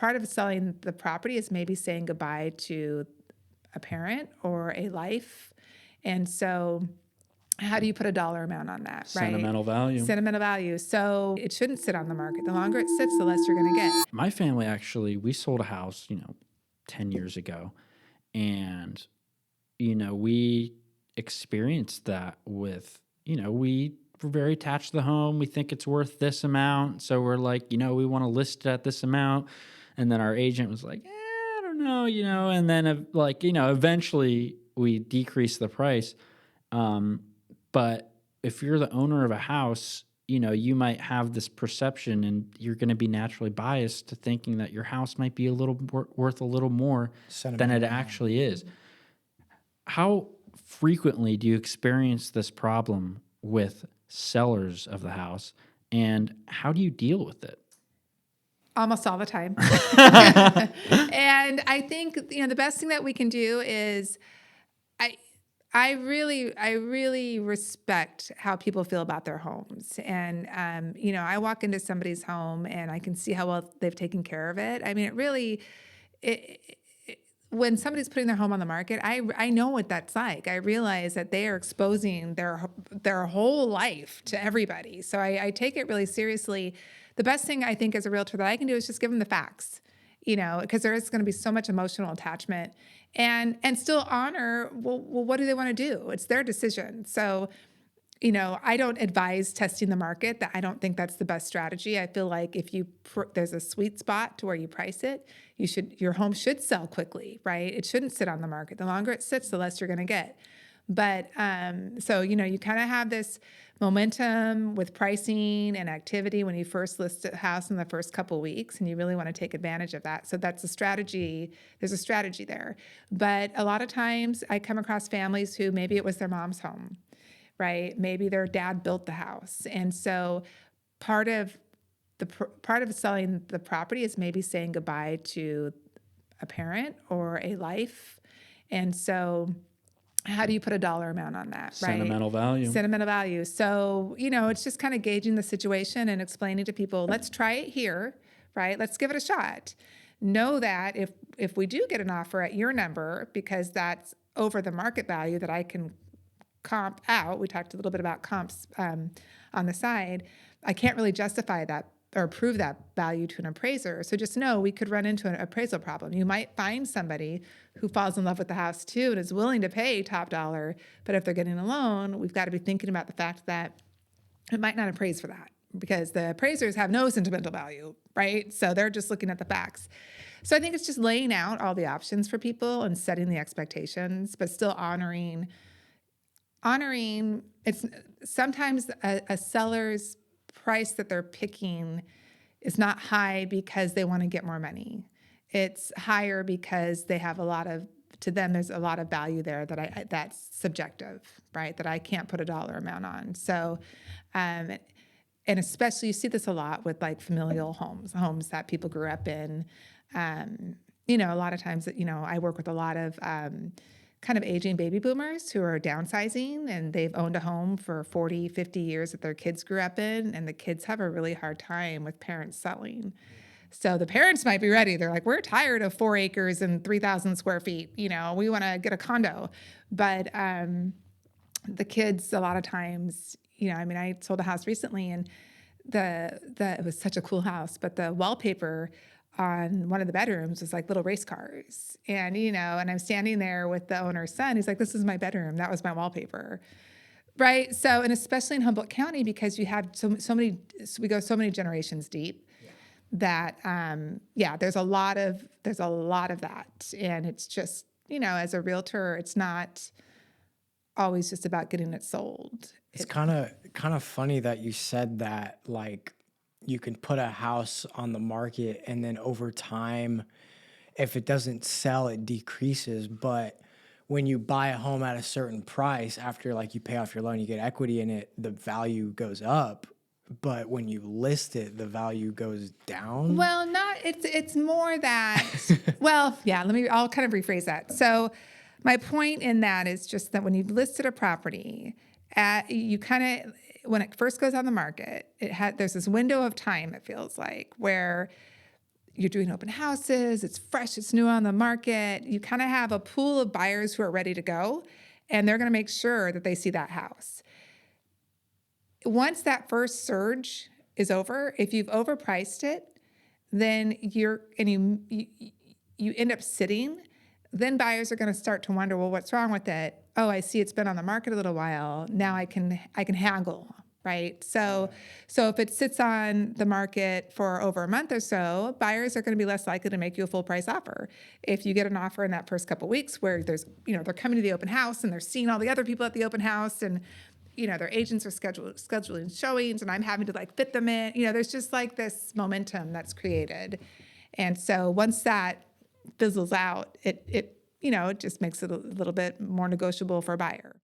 part of selling the property is maybe saying goodbye to a parent or a life. And so how do you put a dollar amount on that, right? Sentimental value. Sentimental value. So it shouldn't sit on the market. The longer it sits, the less you're going to get. My family actually, we sold a house, 10 years ago. And, we experienced that with, we were very attached to the home. We think it's worth this amount. So we're like, we want to list it at this amount. And then our agent was like, I don't know, and then eventually we decreased the price. But if you're the owner of a house, you might have this perception and you're going to be naturally biased to thinking that your house might be a little worth a little more than it actually is. How frequently do you experience this problem with sellers of the house, and how do you deal with it? Almost all the time. And I think, the best thing that we can do is I really respect how people feel about their homes. And, I walk into somebody's home and I can see how well they've taken care of it. I mean, when somebody's putting their home on the market, I know what that's like. I realize that they are exposing their whole life to everybody. So I take it really seriously. The best thing I think as a realtor that I can do is just give them the facts, because there is going to be so much emotional attachment, and still honor, well, what do they want to do? It's their decision. So, I don't advise testing the market. That I don't think that's the best strategy. I feel like if there's a sweet spot to where you price it, your home should sell quickly, right? It shouldn't sit on the market. The longer it sits, the less you're going to get. But so, you kind of have this momentum with pricing and activity when you first list a house in the first couple of weeks, and you really want to take advantage of that. So that's a strategy. There's a strategy there. But a lot of times I come across families who maybe it was their mom's home, right? Maybe their dad built the house. And so part of selling the property is maybe saying goodbye to a parent or a life. And so how do you put a dollar amount on that, right? Sentimental value. Sentimental value. So, it's just kind of gauging the situation and explaining to people, let's try it here, right? Let's give it a shot. Know that if we do get an offer at your number, because that's over the market value that I can comp out, we talked a little bit about comps on the side, I can't really justify that or prove that value to an appraiser. So just know we could run into an appraisal problem. You might find somebody who falls in love with the house too and is willing to pay top dollar, but if they're getting a loan, we've got to be thinking about the fact that it might not appraise for that because the appraisers have no sentimental value, right? So they're just looking at the facts. So I think it's just laying out all the options for people and setting the expectations, but still honoring it's sometimes a seller's price that they're picking is not high because they want to get more money. It's higher because they have to them, there's a lot of value there that's subjective, right? That I can't put a dollar amount on. So, and especially you see this a lot with like familial homes that people grew up in. A lot of times, I work with a lot of kind of aging baby boomers who are downsizing, and they've owned a home for 40, 50 years that their kids grew up in, and the kids have a really hard time with parents selling. So the parents might be ready. They're like, we're tired of 4 acres and 3,000 square feet. We want to get a condo. But the kids, a lot of times, I sold a house recently, and it was such a cool house, but the wallpaper on one of the bedrooms was like little race cars. And, and I'm standing there with the owner's son. He's like, this is my bedroom. That was my wallpaper. Right. So, and especially in Humboldt County, because you have we go so many generations deep that, there's a lot of that. And it's just, as a realtor, it's not always just about getting it sold. It's kind of funny that you said that, like, you can put a house on the market and then over time, if it doesn't sell, it decreases. But when you buy a home at a certain price, after like you pay off your loan, you get equity in it, the value goes up. But when you list it, the value goes down. Well, it's more that, I'll kind of rephrase that. So my point in that is just that when you listed a property, when it first goes on the market, there's this window of time, it feels like, where you're doing open houses, it's fresh, it's new on the market. You kind of have a pool of buyers who are ready to go, and they're going to make sure that they see that house. Once that first surge is over, if you've overpriced it, then you end up sitting, then buyers are going to start to wonder, well, what's wrong with it? Oh, I see it's been on the market a little while. Now I can haggle, right? So if it sits on the market for over a month or so, buyers are going to be less likely to make you a full price offer. If you get an offer in that first couple of weeks where they're coming to the open house and they're seeing all the other people at the open house, and their agents are scheduling showings, and I'm having to like fit them in. There's just like this momentum that's created. And so once that fizzles out, it just makes it a little bit more negotiable for a buyer.